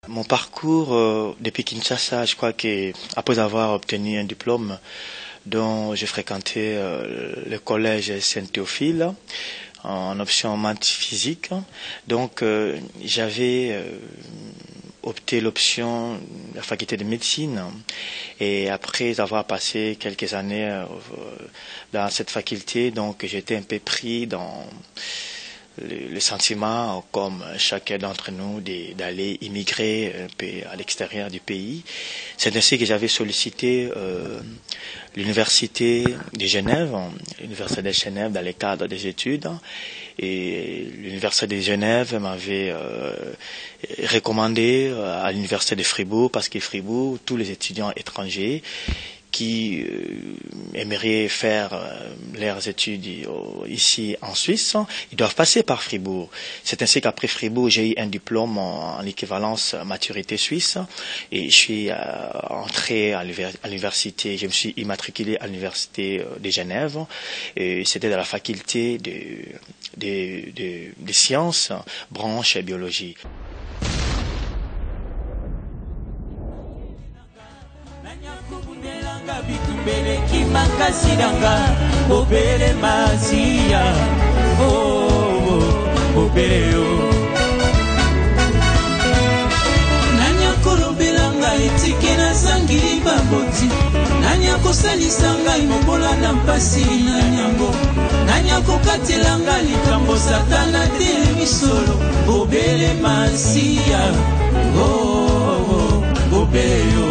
Mon parcours depuis Kinshasa, je crois qu'après avoir obtenu un diplôme dont j'ai fréquenté le collège Saint-Théophile en option maths physique, donc j'avais opté l'option de la faculté de médecine et après avoir passé quelques années dans cette faculté, donc j'étais un peu pris dans le sentiment, comme chacun d'entre nous, d'aller immigrer un peu à l'extérieur du pays. C'est ainsi que j'avais sollicité l'université de Genève, dans le cadre des études. Et l'université de Genève m'avait recommandé à l'université de Fribourg, parce que Fribourg, tous les étudiants étrangers qui aimeraient faire leurs études ici en Suisse, ils doivent passer par Fribourg. C'est ainsi qu'après Fribourg, j'ai eu un diplôme en équivalence maturité suisse et je suis entré à l'université, je me suis immatriculé à l'université de Genève et c'était dans la faculté des sciences, branche biologie. Bitumbeleki makasiranga bobele masia bobeo nanya kolobelanga etike na sangi baboti nanya kosalisanga imobola na mpasi na nyango nanya kokatelanga likambo satana te misolo bobele masia bobeo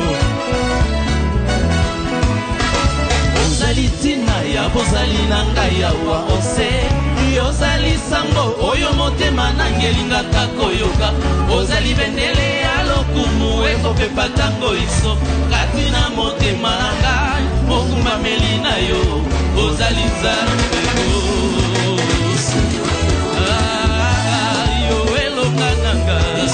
Tina ya bozali na ngai awa ose yozali sango oyo motema nangelinga kakoyoka ozali bendele ya lokumu ekopepa tango iso kati na motema na ngai mokumbameli na yo ozali nzambe yo elonga na ngai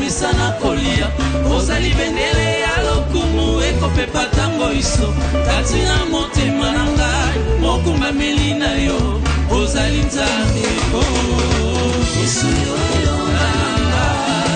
misana kolia ozali bendele ya lokumu ekopepa tango iso kati na motema na ngai mokumbameli na yo ozali nzambe yesu yo elonga na ngai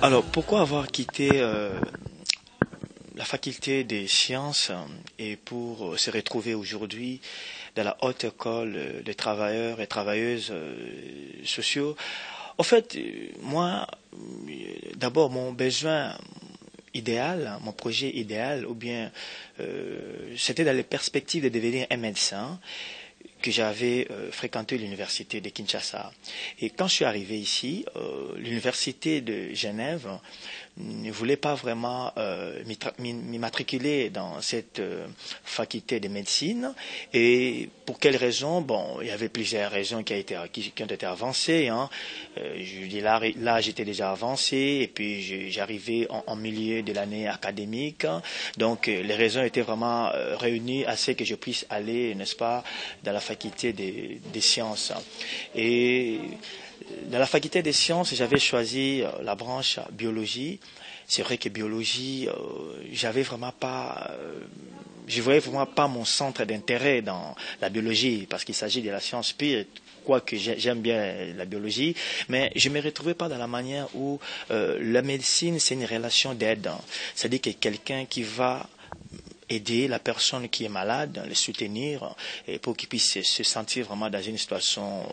Alors, pourquoi avoir quitté la faculté des sciences et pour se retrouver aujourd'hui dans la haute école des travailleurs et travailleuses sociaux? En fait, moi, d'abord, mon besoin idéal, mon projet idéal, ou bien c'était dans les perspectives de devenir un médecin, que j'avais fréquenté l'université de Kinshasa. Et quand je suis arrivé ici, l'université de Genève ne voulait pas vraiment m'immatriculer dans cette faculté de médecine. Et pour quelles raisons? Bon, il y avait plusieurs raisons qui ont été avancées. Hein. Je dis là j'étais déjà avancé et puis j'arrivais en milieu de l'année académique. Donc les raisons étaient vraiment réunies à ce que je puisse aller, n'est-ce pas, dans la faculté des sciences. Et dans la faculté des sciences, j'avais choisi la branche biologie. C'est vrai que biologie, je voyais vraiment pas mon centre d'intérêt dans la biologie, parce qu'il s'agit de la science pure, quoique j'aime bien la biologie, mais je me retrouvais pas dans la manière où la médecine, c'est une relation d'aide. C'est-à-dire que quelqu'un qui va aider la personne qui est malade, le soutenir, et pour qu'il puisse se sentir vraiment dans une situation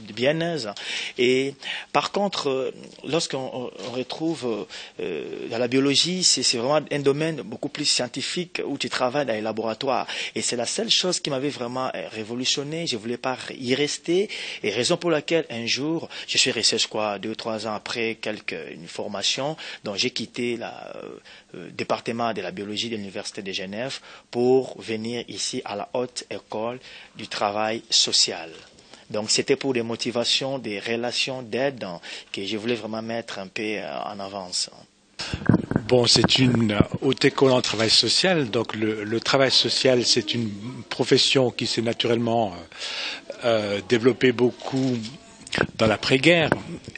de bien-aise. Et par contre, lorsqu'on retrouve dans la biologie, c'est vraiment un domaine beaucoup plus scientifique où tu travailles dans les laboratoires. Et c'est la seule chose qui m'avait vraiment révolutionné. Je voulais pas y rester. Et raison pour laquelle un jour, je suis resté, je crois, 2-3 ans après une formation, donc j'ai quitté le département de la biologie de l'Université de Genève pour venir ici à la Haute École du travail social. Donc c'était pour des motivations, des relations d'aide que je voulais vraiment mettre un peu en avance. Bon, c'est une haute école en travail social, donc le travail social, c'est une profession qui s'est naturellement développée beaucoup dans l'après-guerre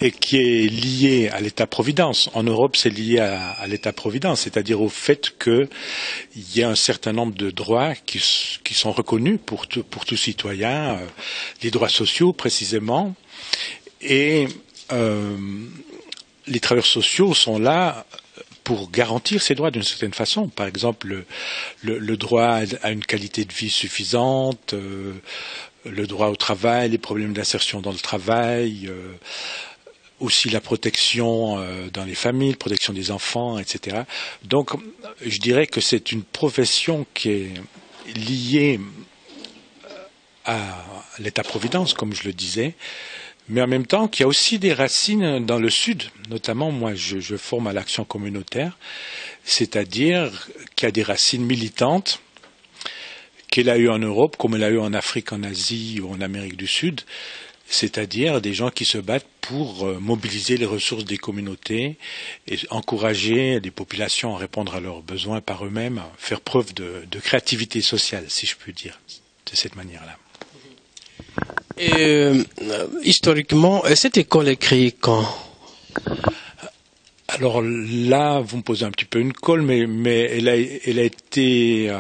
et qui est liée à l'État-providence. En Europe, c'est lié à l'État-providence, c'est-à-dire au fait qu'il y a un certain nombre de droits qui sont reconnus pour tout citoyen, les droits sociaux précisément, et les travailleurs sociaux sont là pour garantir ces droits d'une certaine façon. Par exemple, le droit à une qualité de vie suffisante, le droit au travail, les problèmes d'insertion dans le travail, aussi la protection dans les familles, la protection des enfants, etc. Donc, je dirais que c'est une profession qui est liée à l'État-providence, comme je le disais, mais en même temps, qu'il y a aussi des racines dans le Sud. Notamment, moi, je forme à l'action communautaire, c'est-à-dire qu'il y a des racines militantes qu'elle a eu en Europe, comme elle a eu en Afrique, en Asie ou en Amérique du Sud, c'est-à-dire des gens qui se battent pour mobiliser les ressources des communautés et encourager les populations à répondre à leurs besoins par eux-mêmes, faire preuve de créativité sociale, si je puis dire, de cette manière-là. Et historiquement, cette école est créée quand ? Alors là, vous me posez un petit peu une colle, mais elle a été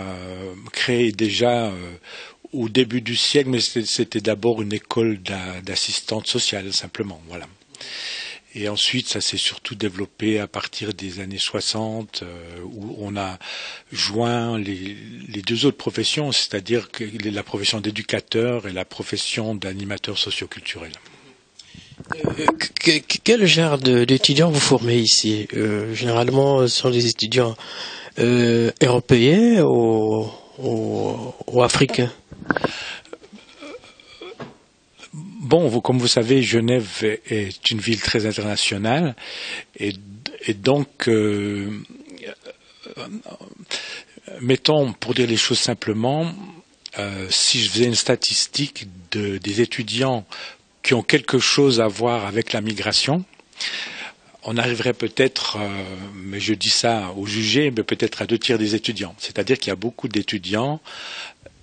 créée déjà au début du siècle, mais c'était d'abord une école d'assistante sociale, simplement, voilà. Et ensuite, ça s'est surtout développé à partir des années 60, où on a joint les deux autres professions, c'est-à-dire la profession d'éducateur et la profession d'animateur socioculturel. Quel genre d'étudiants vous formez ici ? Généralement, ce sont des étudiants européens ou africains ? Bon, comme vous savez, Genève est une ville très internationale et donc, mettons, pour dire les choses simplement, si je faisais une statistique des étudiants qui ont quelque chose à voir avec la migration, on arriverait peut-être, mais je dis ça au jugé, mais peut-être à 2/3 des étudiants. C'est-à-dire qu'il y a beaucoup d'étudiants,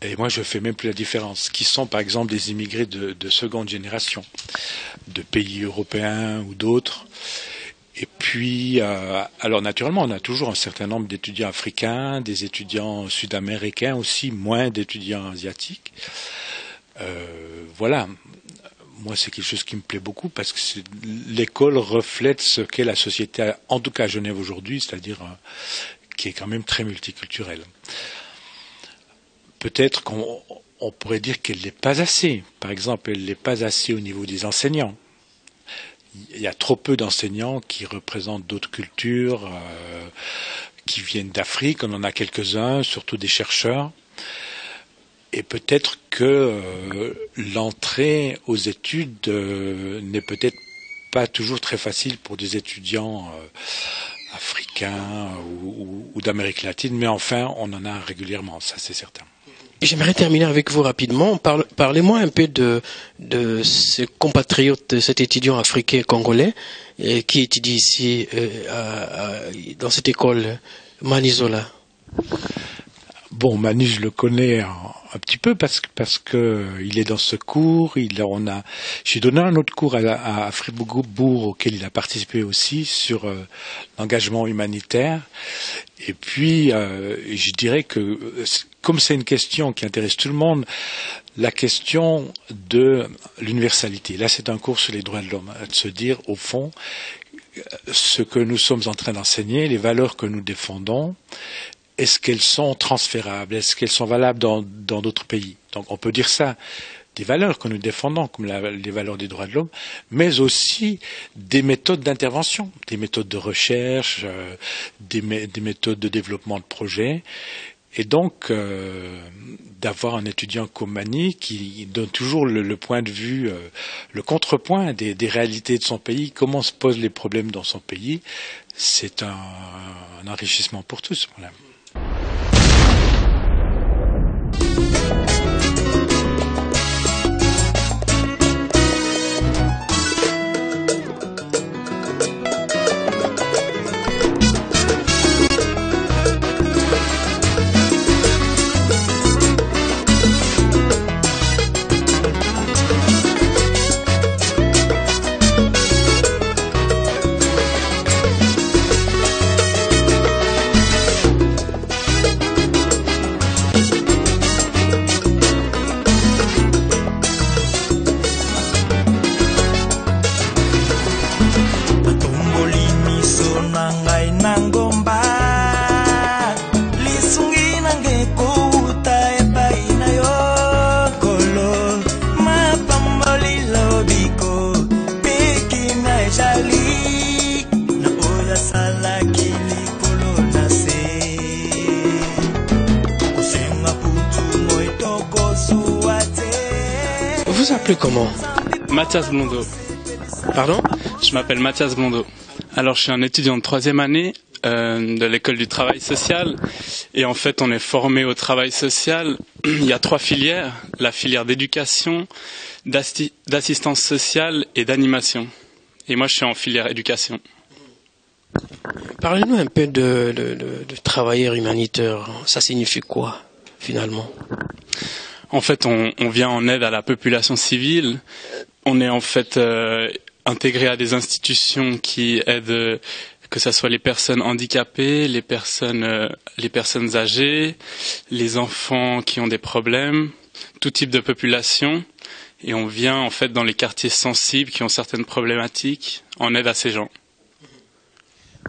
et moi je fais même plus la différence, qui sont par exemple des immigrés de seconde génération, de pays européens ou d'autres. Et puis, alors naturellement, on a toujours un certain nombre d'étudiants africains, des étudiants sud-américains aussi, moins d'étudiants asiatiques. Voilà. Moi, c'est quelque chose qui me plaît beaucoup parce que l'école reflète ce qu'est la société, en tout cas à Genève aujourd'hui, c'est-à-dire qui est quand même très multiculturelle. Peut-être qu'on pourrait dire qu'elle n'est pas assez. Par exemple, elle n'est pas assez au niveau des enseignants. Il y a trop peu d'enseignants qui représentent d'autres cultures, qui viennent d'Afrique. On en a quelques-uns, surtout des chercheurs. Et peut-être que l'entrée aux études n'est peut-être pas toujours très facile pour des étudiants africains ou d'Amérique latine, mais enfin, on en a régulièrement, ça c'est certain. J'aimerais terminer avec vous rapidement. Parlez-moi un peu de ce compatriote, de cet étudiant africain congolais qui étudie ici dans cette école Manizola. Bon, Manu, je le connais un petit peu parce que il est dans ce cours. J'ai donné un autre cours à Fribourg auquel il a participé aussi sur l'engagement humanitaire. Et puis, je dirais que comme c'est une question qui intéresse tout le monde, la question de l'universalité. Là, c'est un cours sur les droits de l'homme, de se dire au fond ce que nous sommes en train d'enseigner, les valeurs que nous défendons. est-ce qu'elles sont transférables? Est-ce qu'elles sont valables dans d'autres pays? Donc on peut dire ça, des valeurs que nous défendons, comme les valeurs des droits de l'homme, mais aussi des méthodes d'intervention, des méthodes de recherche, des méthodes de développement de projets. Et donc, d'avoir un étudiant comme Mani qui donne toujours le point de vue, le contrepoint des réalités de son pays, comment se posent les problèmes dans son pays, c'est un enrichissement pour tous. Voilà. Vous appelez comment? Mathias Blondeau. Pardon? Je m'appelle Mathias Blondeau. Alors je suis un étudiant de 3e année de l'école du travail social et en fait on est formé au travail social. Il y a 3 filières, la filière d'éducation, d'assistance sociale et d'animation. Et moi je suis en filière éducation. Parlez-nous un peu de travailleur humanitaire. Ça signifie quoi finalement? En fait, on vient en aide à la population civile. On est en fait intégré à des institutions qui aident, que ce soit les personnes handicapées, les personnes âgées, les enfants qui ont des problèmes, tout type de population. Et on vient en fait dans les quartiers sensibles qui ont certaines problématiques en aide à ces gens.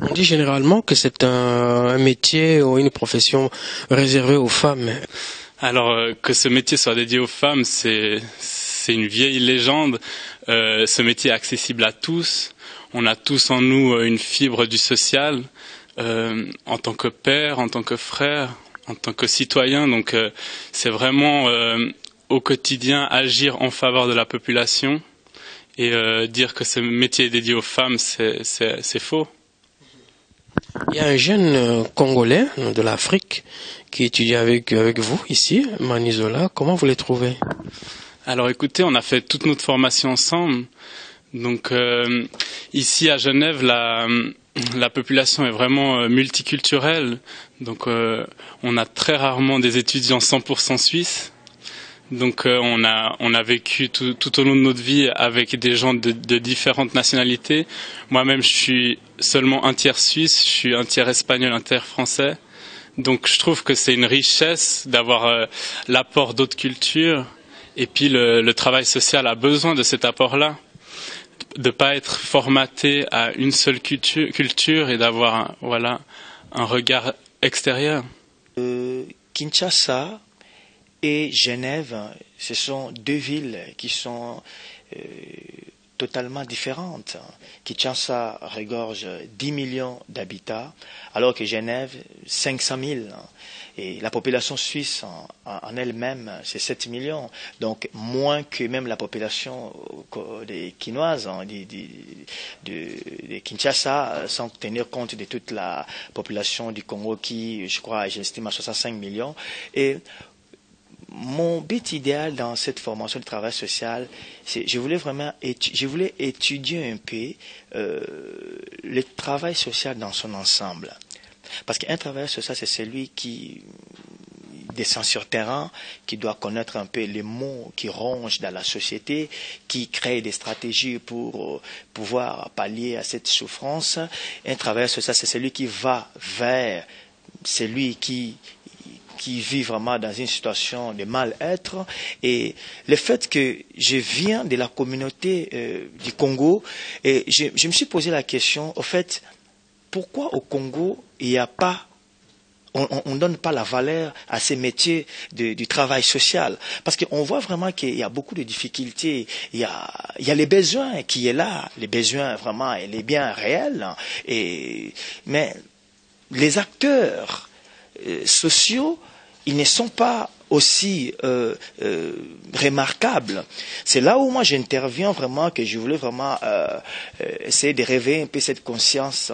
On dit généralement que c'est un métier ou une profession réservée aux femmes. Alors que ce métier soit dédié aux femmes, c'est une vieille légende. Ce métier est accessible à tous. On a tous en nous une fibre du social, en tant que père, en tant que frère, en tant que citoyen. Donc c'est vraiment au quotidien agir en faveur de la population et dire que ce métier est dédié aux femmes, c'est faux. Il y a un jeune Congolais de l'Afrique qui étudie avec vous ici, Manizola. Comment vous les trouvez? Alors écoutez, on a fait toute notre formation ensemble. Donc ici à Genève, la population est vraiment multiculturelle. Donc on a très rarement des étudiants 100% suisses. Donc on a vécu tout au long de notre vie avec des gens de différentes nationalités. Moi-même, je suis seulement un tiers suisse, je suis un tiers espagnol, un tiers français. Donc je trouve que c'est une richesse d'avoir l'apport d'autres cultures. Et puis le travail social a besoin de cet apport-là, de pas être formaté à une seule culture et d'avoir un regard extérieur. Kinshasa et Genève, ce sont 2 villes qui sont totalement différentes. Kinshasa regorge 10 millions d'habitants, alors que Genève, 500 000. Et la population suisse en elle-même, c'est 7 millions. Donc, moins que même la population des Quinoises, de Kinshasa, sans tenir compte de toute la population du Congo qui, je crois, j'estime à 65 millions. Et mon but idéal dans cette formation de travail social, c'est je voulais étudier un peu le travail social dans son ensemble. Parce qu'un travailleur social, c'est celui qui descend sur terrain, qui doit connaître un peu les maux qui rongent dans la société, qui crée des stratégies pour pouvoir pallier à cette souffrance. Un travailleur social, c'est celui qui va vers celui qui vit vraiment dans une situation de mal-être. Et le fait que je viens de la communauté du Congo, et je me suis posé la question, au fait, pourquoi au Congo, il n'y a pas on donne pas la valeur à ces métiers du travail social, parce qu'on voit vraiment qu'il y a beaucoup de difficultés. Il y a les besoins qui est là, les besoins vraiment, elle est bien réels, mais les acteurs sociaux, ils ne sont pas aussi remarquables. C'est là où moi j'interviens vraiment, que je voulais vraiment essayer de réveiller un peu cette conscience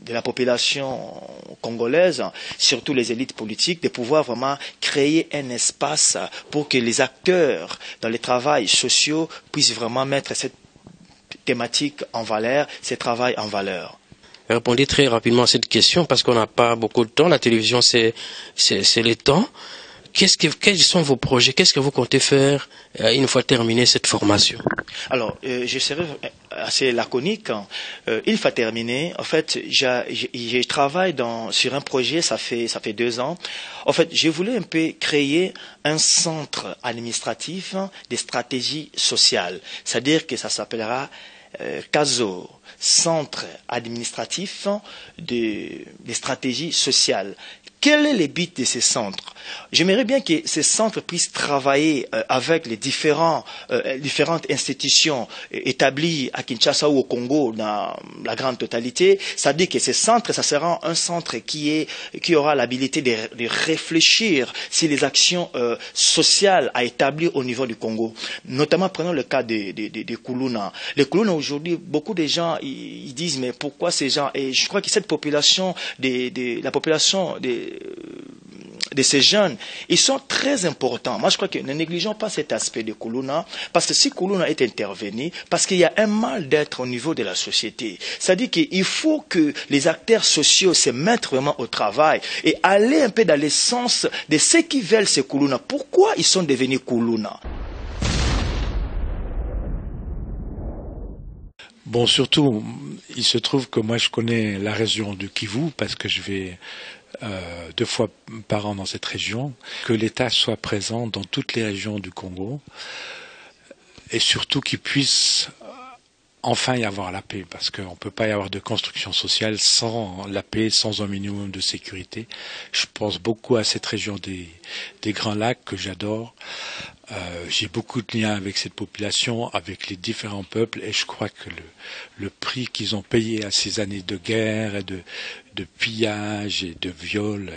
de la population congolaise, surtout les élites politiques, de pouvoir vraiment créer un espace pour que les acteurs dans les travails sociaux puissent vraiment mettre cette thématique en valeur, ce travail en valeur. Répondez très rapidement à cette question parce qu'on n'a pas beaucoup de temps. La télévision, c'est le temps. Quels sont vos projets? Qu'est-ce que vous comptez faire une fois terminée cette formation? Alors, je serai assez laconique. Une fois terminé, en fait, je travaille sur un projet, ça fait 2 ans. En fait, je voulais un peu créer un centre administratif des stratégies sociales. C'est-à-dire que ça s'appellera CASO, Centre administratif des stratégies sociales. Quel est le but de ces centres? J'aimerais bien que ces centres puissent travailler avec les différentes institutions établies à Kinshasa ou au Congo dans la grande totalité. C'est-à-dire que ces centres, ça sera un centre qui aura l'habilité de réfléchir sur les actions sociales à établir au niveau du Congo. Notamment, prenons le cas des Kuluna. Les Kuluna, aujourd'hui, beaucoup de gens ils disent mais pourquoi ces gens? Et je crois que cette population, la population de ces jeunes, ils sont très importants. Moi, je crois que ne négligeons pas cet aspect de Kuluna, parce que si Kuluna est intervenu, parce qu'il y a un mal-d'être au niveau de la société. C'est-à-dire qu'il faut que les acteurs sociaux se mettent vraiment au travail et aller un peu dans le sens de ce qu'ils veulent ces Kuluna. Pourquoi ils sont devenus Kuluna? Bon, surtout, il se trouve que moi je connais la région du Kivu parce que je vais 2 fois par an dans cette région, que l'État soit présent dans toutes les régions du Congo et surtout qu'il puisse enfin y avoir la paix, parce qu'on ne peut pas y avoir de construction sociale sans la paix, sans un minimum de sécurité. Je pense beaucoup à cette région des Grands Lacs que j'adore. J'ai beaucoup de liens avec cette population, avec les différents peuples, et je crois que le prix qu'ils ont payé à ces années de guerre et de pillage et de viol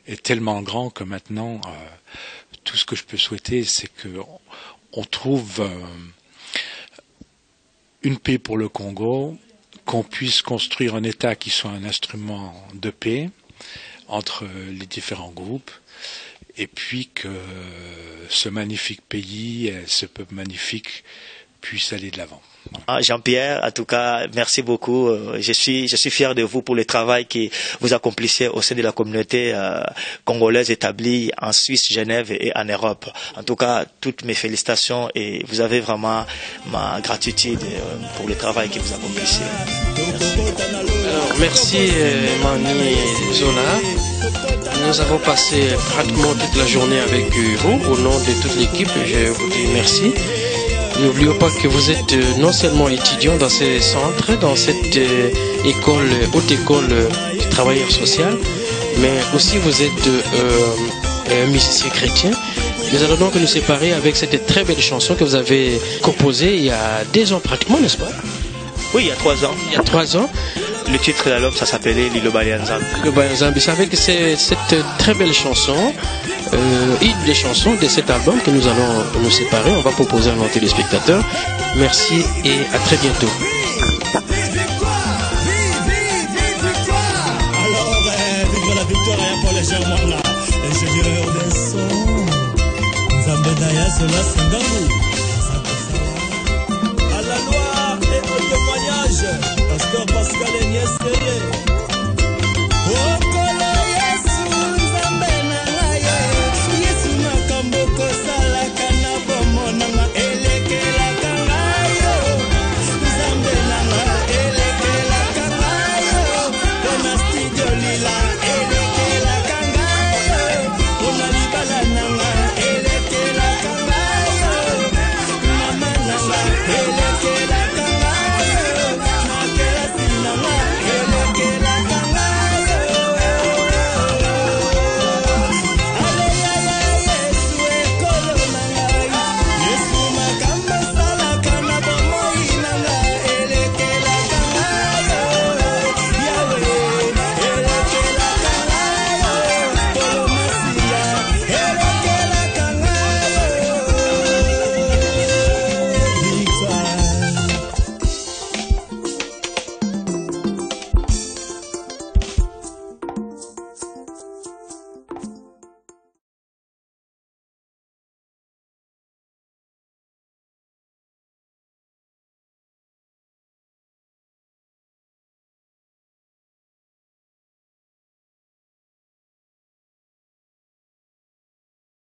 est tellement grand que maintenant, tout ce que je peux souhaiter, c'est qu'on trouve une paix pour le Congo, qu'on puisse construire un État qui soit un instrument de paix entre les différents groupes, et puis que ce magnifique pays, ce peuple magnifique, puisse aller de l'avant. Jean-Pierre, en tout cas, merci beaucoup. Je suis fier de vous pour le travail que vous accomplissez au sein de la communauté congolaise établie en Suisse, Genève et en Europe. En tout cas, toutes mes félicitations et vous avez vraiment ma gratitude pour le travail que vous accomplissez. Merci Mani Zola. Nous avons passé pratiquement toute la journée avec vous. Au nom de toute l'équipe, je vous dis merci. N'oublions pas que vous êtes non seulement étudiant dans ces centres, dans cette école, haute école de travailleurs social, mais aussi vous êtes musicien chrétien. Nous allons donc nous séparer avec cette très belle chanson que vous avez composée il y a 2 ans pratiquement, n'est-ce pas? Oui, il y a 3 ans. Il y a 3 ans. Le titre de l'album, ça s'appelait Liloba Nzambi. Liloba Nzambi, c'est avec cette très belle chanson, une des chansons de cet album que nous allons nous séparer. On va proposer à nos téléspectateurs. Merci et à très bientôt. Alors, vive la victoire pour les gens, là. Ingénieur des sons, Nzambe Daya Zola Sangamou.